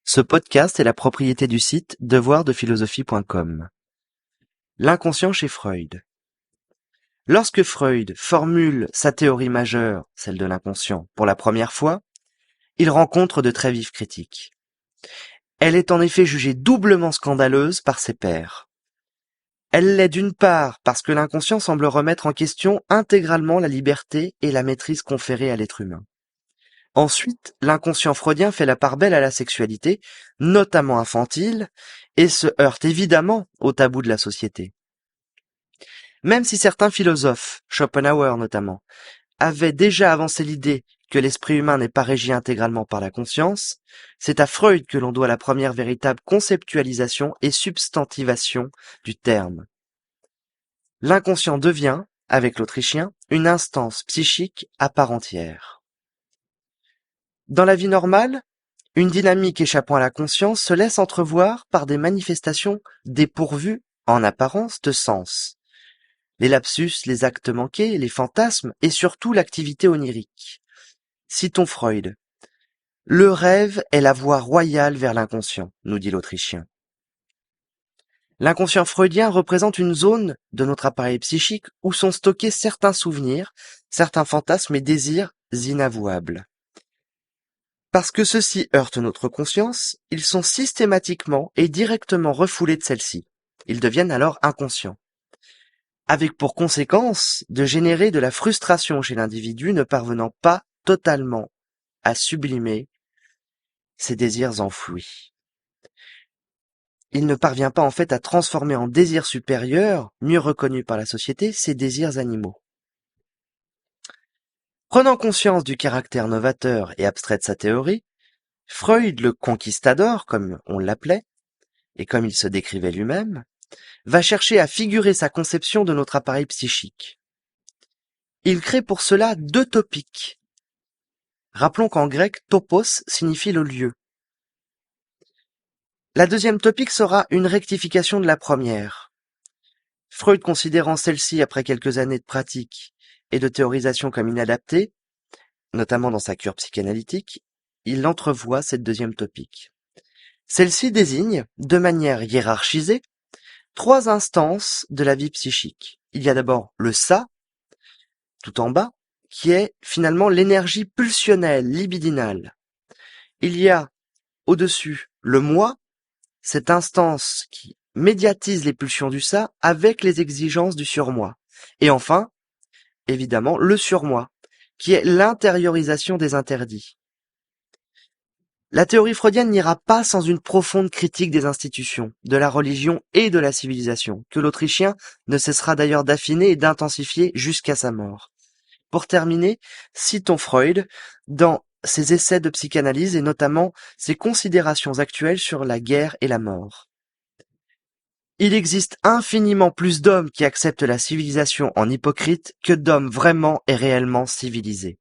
Ce podcast est la propriété du site devoirdephilosophie.com. L'inconscient chez Freud. Lorsque Freud formule sa théorie majeure, celle de l'inconscient, pour la première fois, il rencontre de très vives critiques. Elle est en effet jugée doublement scandaleuse par ses pairs. Elle l'est d'une part parce que l'inconscient semble remettre en question intégralement la liberté et la maîtrise conférées à l'être humain. Ensuite, l'inconscient freudien fait la part belle à la sexualité, notamment infantile, et se heurte évidemment au tabou de la société. Même si certains philosophes, Schopenhauer notamment, avaient déjà avancé l'idée que l'esprit humain n'est pas régi intégralement par la conscience, c'est à Freud que l'on doit la première véritable conceptualisation et substantivation du terme. L'inconscient devient, avec l'Autrichien, une instance psychique à part entière. Dans la vie normale, une dynamique échappant à la conscience se laisse entrevoir par des manifestations dépourvues, en apparence, de sens. Les lapsus, les actes manqués, les fantasmes et surtout l'activité onirique. Citons Freud. Le rêve est la voie royale vers l'inconscient, nous dit l'Autrichien. L'inconscient freudien représente une zone de notre appareil psychique où sont stockés certains souvenirs, certains fantasmes et désirs inavouables. Parce que ceux-ci heurtent notre conscience, ils sont systématiquement et directement refoulés de celle-ci. Ils deviennent alors inconscients. Avec pour conséquence de générer de la frustration chez l'individu ne parvenant pas totalement à sublimer ses désirs enfouis. Il ne parvient pas en fait à transformer en désirs supérieurs, mieux reconnus par la société, ses désirs animaux. Prenant conscience du caractère novateur et abstrait de sa théorie, Freud, le conquistador, comme on l'appelait, et comme il se décrivait lui-même, va chercher à figurer sa conception de notre appareil psychique. Il crée pour cela deux topiques. Rappelons qu'en grec, topos signifie le lieu. La deuxième topique sera une rectification de la première. Freud considérant celle-ci après quelques années de pratique et de théorisation comme inadaptée, notamment dans sa cure psychanalytique, il entrevoit cette deuxième topique. Celle-ci désigne, de manière hiérarchisée, trois instances de la vie psychique. Il y a d'abord le ça, tout en bas, qui est finalement l'énergie pulsionnelle, libidinale. Il y a au-dessus le moi, cette instance qui médiatise les pulsions du ça avec les exigences du surmoi. Et enfin, évidemment, le surmoi, qui est l'intériorisation des interdits. La théorie freudienne n'ira pas sans une profonde critique des institutions, de la religion et de la civilisation, que l'Autrichien ne cessera d'ailleurs d'affiner et d'intensifier jusqu'à sa mort. Pour terminer, citons Freud dans ses essais de psychanalyse et notamment ses considérations actuelles sur la guerre et la mort. Il existe infiniment plus d'hommes qui acceptent la civilisation en hypocrite que d'hommes vraiment et réellement civilisés.